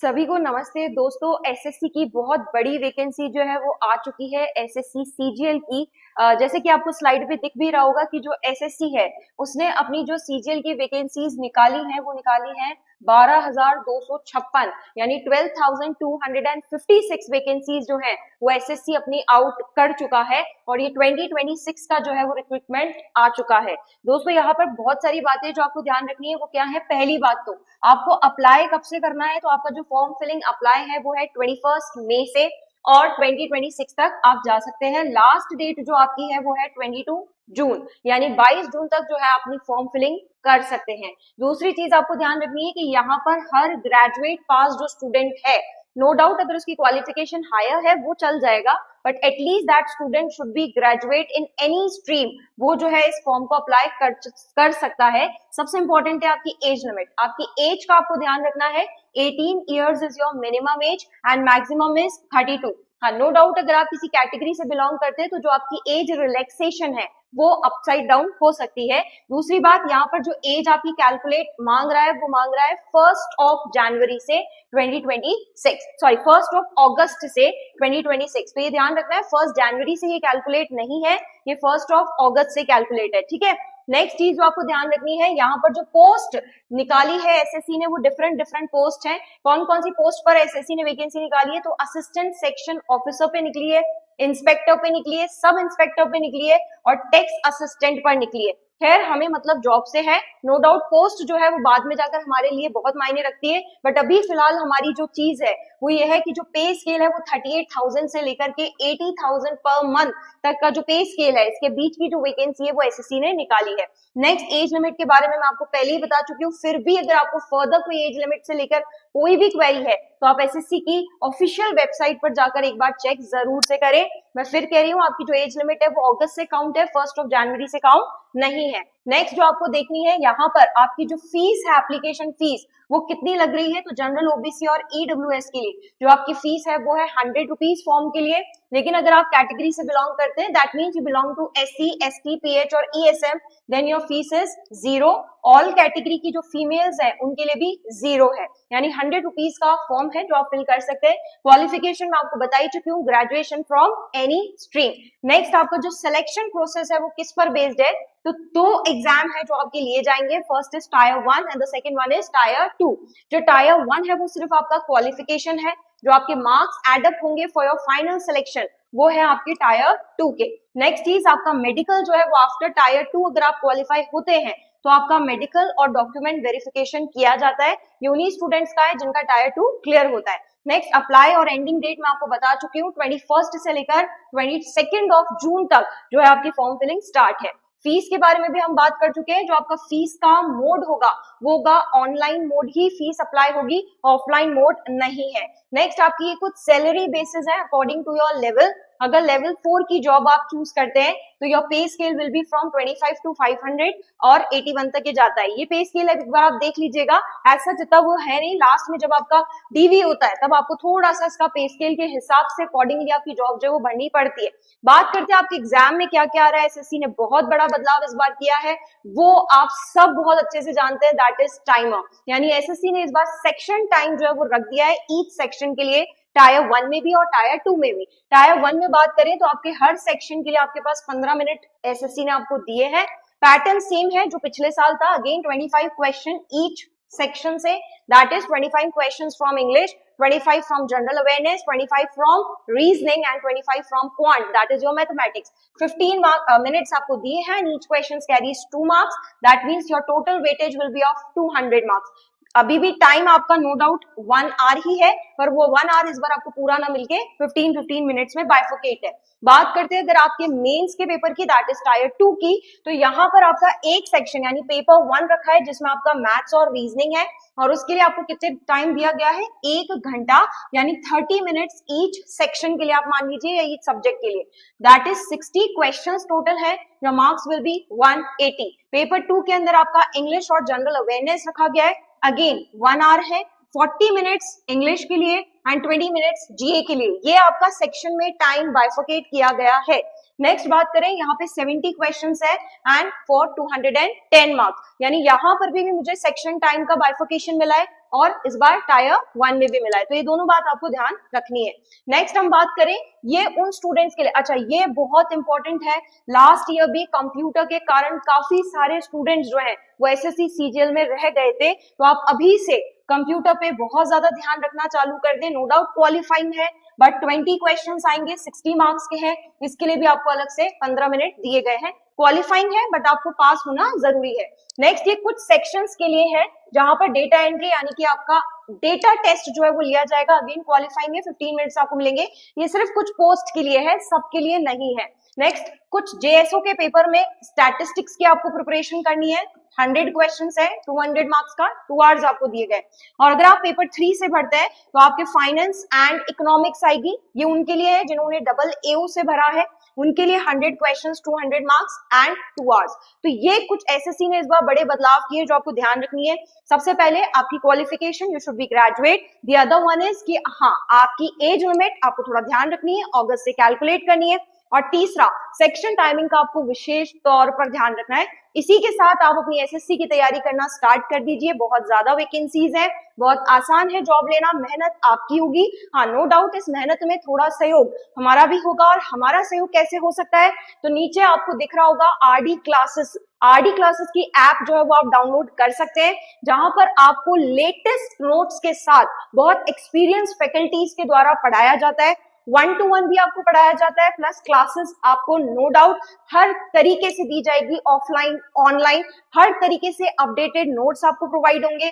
सभी को नमस्ते दोस्तों। एसएससी की बहुत बड़ी वैकेंसी जो है वो आ चुकी है, एसएससी सीजीएल की। जैसे कि आपको स्लाइड पे दिख भी रहा होगा कि जो एसएससी है उसने अपनी जो सीजीएल की वैकेंसीज निकाली हैं वो निकाली हैं 12,256, यानी 12,256 वैकेंसीज जो है वो एसएससी अपनी आउट कर चुका है और ये 2026 का जो है वो रिक्रूटमेंट आ चुका है। दोस्तों यहाँ पर बहुत सारी बातें जो आपको ध्यान रखनी है वो क्या है। पहली बात तो आपको अप्लाई कब से करना है, तो आपका जो फॉर्म फिलिंग अप्लाई है वो है 21 मई से और 2026 तक आप जा सकते हैं। लास्ट डेट जो आपकी है वो है 22 जून, यानी 22 जून तक जो है अपनी फॉर्म फिलिंग कर सकते हैं। दूसरी चीज आपको ध्यान रखनी है कि यहाँ पर हर ग्रेजुएट पास जो स्टूडेंट है, नो डाउट अगर उसकी क्वालिफिकेशन हायर है वो चल जाएगा, but at least that student should be graduate in any stream, वो जो है इस फॉर्म को अप्लाई कर सकता है। सबसे इंपॉर्टेंट है आपकी एज लिमिट। आपकी एज का आपको ध्यान रखना है, 18 years is your minimum age and maximum is 32। हाँ, नो डाउट अगर आप किसी कैटेगरी से बिलोंग करते हैं तो जो आपकी एज रिलैक्सेशन है वो अपसाइड डाउन हो सकती है। दूसरी बात, यहाँ पर जो एज आपकी कैलकुलेट मांग रहा है वो मांग रहा है 1 जनवरी से 2026, सॉरी 1 अगस्त से 2026। तो ये ध्यान रखना है 1 जनवरी से ये कैलकुलेट नहीं है, ये 1 अगस्त से कैलकुलेट है, ठीक है। नेक्स्ट चीज जो आपको ध्यान रखनी है, यहाँ पर जो पोस्ट निकाली है एसएससी ने वो डिफरेंट पोस्ट है। कौन कौन सी पोस्ट पर एसएससी ने वैकेंसी निकाली है, तो असिस्टेंट सेक्शन ऑफिसर पे निकली है, इंस्पेक्टर पे निकली है, सब इंस्पेक्टर पे निकली है और टैक्स असिस्टेंट पर निकली है। खैर हमें मतलब जॉब से है, नो डाउट पोस्ट जो है वो बाद में जाकर हमारे लिए बहुत मायने रखती है, बट अभी फिलहाल हमारी जो चीज है वो ये है कि जो पे स्केल है वो 38,000 से लेकर के 80,000 पर मंथ तक का जो पे स्केल है, इसके बीच की जो वैकेंसी है वो एसएससी ने निकाली है। नेक्स्ट, एज लिमिट के बारे में मैं आपको पहले ही बता चुकी हूँ, फिर भी अगर आपको फर्दर कोई एज लिमिट से लेकर कोई भी क्वेरी है तो आप एसएससी की ऑफिशियल वेबसाइट पर जाकर एक बार चेक जरूर से करें। मैं फिर कह रही हूँ, आपकी जो एज लिमिट है वो अगस्त से काउंट है, 1 जनवरी से काउंट नहीं है। नेक्स्ट जो आपको देखनी है, यहाँ पर आपकी जो फीस है, एप्लीकेशन फीस, वो कितनी लग रही है। तो जनरल ओबीसी और ईडब्ल्यूएस के लिए जो आपकी फीस है वो है 100 रुपीज फॉर्म के लिए। लेकिन अगर आप कैटेगरी से बिलोंग करते हैं, that means you belong to SC, ST, PH और ESM, then your fees is 0। All category की जो फीमेल्स है उनके लिए भी 0 है, यानी 100 रुपीज का फॉर्म है जो आप फिल कर सकते हैं। क्वालिफिकेशन मैं आपको बता ही चुकी हूँ, graduation from any stream. Next, आपका जो सिलेक्शन प्रोसेस है वो किस पर बेस्ड है, तो 2 एग्जाम है जो आपके लिए जाएंगे। First is tyre 1 and the second one is tyre 2। जो टायर 1 है वो सिर्फ आपका क्वालिफिकेशन है, जो आपके मार्क्स एड अप होंगे फॉर योर फाइनल सिलेक्शन वो है आपके टायर 2 के। नेक्स्ट चीज, आपका मेडिकल जो है वो आफ्टर टायर 2 अगर आप क्वालिफाई होते हैं तो आपका मेडिकल और डॉक्यूमेंट वेरिफिकेशन किया जाता है। ये उन्हीं स्टूडेंट्स का है जिनका टायर 2 क्लियर होता है। नेक्स्ट, अप्लाई और एंडिंग डेट मैं आपको बता चुकी हूँ, 21 से लेकर 22 जून तक जो है आपकी फॉर्म फिलिंग स्टार्ट है। फीस के बारे में भी हम बात कर चुके हैं। जो आपका फीस का मोड होगा वो होगा ऑनलाइन मोड ही फीस अप्लाई होगी, ऑफलाइन मोड नहीं है। नेक्स्ट, आपकी ये कुछ सैलरी बेसिस है अकॉर्डिंग टू योर लेवल। अगर लेवल 4 की जॉब आप चूज करते हैं तो योर पे scale will be from 25 to 500 और 81 तक ये जाता है। ये पे स्केल एक बार आप देख लीजिएगा, ऐसा जितना वो है नहीं, लास्ट में जब आपका डीवी होता है तब आपको थोड़ा सा इसका पे स्केल के हिसाब से अकॉर्डिंगली आपकी जॉब जो है वो भरनी पड़ती है। बात करते हैं आपके एग्जाम में क्या क्या आ रहा है। एसएससी ने बहुत बड़ा बदलाव इस बार किया है, वो आप सब बहुत अच्छे से जानते हैं, दैट इज टाइमर। यानी एसएससी ने इस बार सेक्शन टाइम जो है वो रख दिया है ईच सेक्शन के लिए, टायर 1 में भी और टायर 2 में भी। टायर 1 में बात करें तो आपके हर सेक्शन के लिए आपके पास 15 मिनट एसएससी ने आपको दिए हैं। पैटर्न सेम है जो पिछले साल था, अगेन 25 क्वेश्चन ईच सेक्शन से, that is 25 questions from English, 25 from general awareness, 25 from reasoning and 25 from quant, that is your mathematics. 15 minutes आपको दिए हैं, each question carries 2 marks, that means your total weightage will be of 200 marks. अभी भी time आपका no doubt 1 our ही है, पर वो 1 our इस बार आपको पूरा ना मिलके 15 मिनट्स में बाइफोकेट है। बात करते हैं अगर आपके मेंस के पेपर की, दैट इज टायर 2 की, तो यहाँ पर आपका एक सेक्शन यानी पेपर 1 रखा है जिसमें आपका मैथ्स और रीजनिंग है, और उसके लिए आपको कितने टाइम दिया गया है, 1 घंटा, यानी 30 मिनट्स ईच सेक्शन के लिए आप मान लीजिए, या ईच सब्जेक्ट के लिए, दैट इज 60 क्वेश्चंस टोटल है। Your marks will be 180। Paper 2 के अंदर आपका इंग्लिश और जनरल अवेयरनेस रखा गया है, अगेन 1 आवर है, 40 मिनट्स इंग्लिश के लिए, एंड 20 मिनट्स जीए के लिए। ये आपका सेक्शन में टाइम बाइफोकेट किया गया है। नेक्स्ट बात करें, यहाँ पे 70 क्वेश्चंस है एंड फॉर 210 मार्क्स, यानी यहाँ पर भी मुझे सेक्शन टाइम का बाइफोकेशन मिला है और इस बार टायर 1 में भी मिला है, तो ये दोनों बात आपको ध्यान रखनी है। नेक्स्ट हम बात करें ये उन स्टूडेंट्स के लिए, अच्छा ये बहुत इंपॉर्टेंट है, लास्ट ईयर भी कंप्यूटर के कारण काफी सारे स्टूडेंट्स जो हैं वो एसएससी सीजीएल में रह गए थे, तो आप अभी से कंप्यूटर पे बहुत ज्यादा ध्यान रखना चालू कर दें। नो डाउट क्वालिफाइंग है, बट 20 क्वेश्चंस आएंगे, 60 मार्क्स के हैं, इसके लिए भी आपको अलग से 15 मिनट दिए गए हैं। क्वालिफाइंग है बट आपको पास होना जरूरी है। नेक्स्ट ये कुछ सेक्शंस के लिए है जहां पर डेटा एंट्री यानी कि आपका डेटा टेस्ट जो है वो लिया जाएगा, अगेन क्वालिफाइंग है, 15 मिनट्स आपको मिलेंगे। ये सिर्फ कुछ पोस्ट के लिए है, सबके लिए नहीं है। नेक्स्ट कुछ जेएसओ के पेपर में स्टैटिस्टिक्स की आपको प्रिपरेशन करनी है, 100 क्वेश्चंस है, 200 मार्क्स का, 2 आवर्स आपको दिए गए। और अगर आप पेपर 3 से भरते हैं तो आपके फाइनेंस एंड इकोनॉमिक्स आएगी, ये उनके लिए है जिन्होंने डबल एओ से भरा है, उनके लिए 100 क्वेश्चंस, 200 मार्क्स एंड 2 आवर्स। तो ये कुछ एसएससी ने इस बार बड़े बदलाव किए जो आपको ध्यान रखनी है। सबसे पहले आपकी qualification, you should be graduate. The other one is कि हाँ आपकी एज लिमिट आपको थोड़ा ध्यान रखनी है, अगस्त से कैलकुलेट करनी है। और तीसरा सेक्शन टाइमिंग का आपको विशेष तौर पर ध्यान रखना है। इसी के साथ आप अपनी एसएससी की तैयारी करना स्टार्ट कर दीजिए, बहुत ज्यादा वैकेंसीज है, बहुत आसान है जॉब लेना, मेहनत आपकी होगी। हाँ नो डाउट इस मेहनत में थोड़ा सहयोग हमारा भी होगा, और हमारा सहयोग कैसे हो सकता है, तो नीचे आपको दिख रहा होगा आरडी क्लासेस। आरडी क्लासेस की ऐप जो है वो आप डाउनलोड कर सकते हैं, जहां पर आपको लेटेस्ट नोट्स के साथ बहुत एक्सपीरियंस फैकल्टीज के द्वारा पढ़ाया जाता है, 1-to-1 भी आपको पढ़ाया जाता है, प्लस क्लासेस आपको नो डाउट हर तरीके से दी जाएगी, ऑफलाइन ऑनलाइन, हर तरीके से अपडेटेड नोट्स आपको प्रोवाइड होंगे,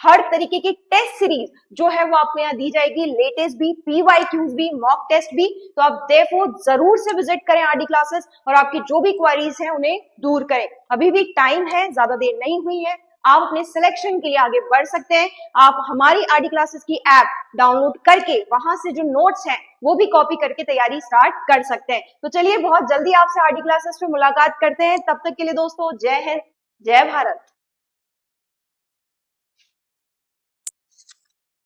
हर तरीके की टेस्ट सीरीज जो है वो आपको यहाँ दी जाएगी, लेटेस्ट भी, पीवाईक्यूज भी, मॉक टेस्ट भी। तो आप देखो जरूर से विजिट करें आरडी क्लासेस और आपकी जो भी क्वेरीज हैं उन्हें दूर करें। अभी भी टाइम है, ज्यादा देर नहीं हुई है, आप अपने सिलेक्शन के लिए आगे बढ़ सकते हैं। आप हमारी आरडी क्लासेस की ऐप डाउनलोड करके वहां से जो नोट्स हैं वो भी कॉपी करके तैयारी स्टार्ट कर सकते हैं। तो चलिए बहुत जल्दी आपसे आरडी क्लासेस पे मुलाकात करते हैं, तब तक के लिए दोस्तों जय हिंद, जय भारत।